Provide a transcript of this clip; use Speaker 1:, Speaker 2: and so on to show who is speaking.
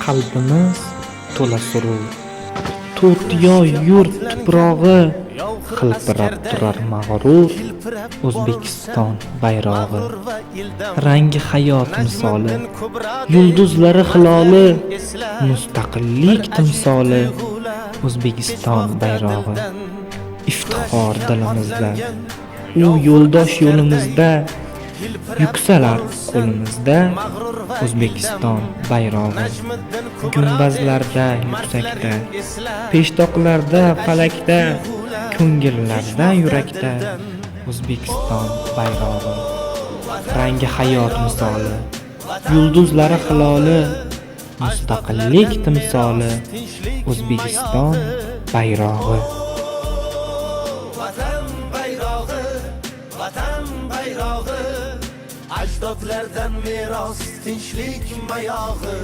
Speaker 1: qalbimiz to'la suruv. To'rtyoy yurt tuprog'i hilpirab turar mag'rur, O'zbekiston bayrog'i. Rangi hayot misoli, yulduzlari hiloli, mustaqillik timsoli, O'zbekiston bayrog'i. Iftixor dilimizda, u yo'ldosh yo'limizda, yuksalar qo'limizda, O'zbekiston bayrog'i. Gumbazlarda yuksakda, peshtoqlarda falakda, ko'ngillarda yurakda, O'zbekiston bayrog'i. Rangi hayot misoli, yulduzlari hiloli, mustaqillik timsoli, O'zbekiston bayrog'i.
Speaker 2: Vatan bayrog'i, ajdodlardan meros tinchlik mayog'i.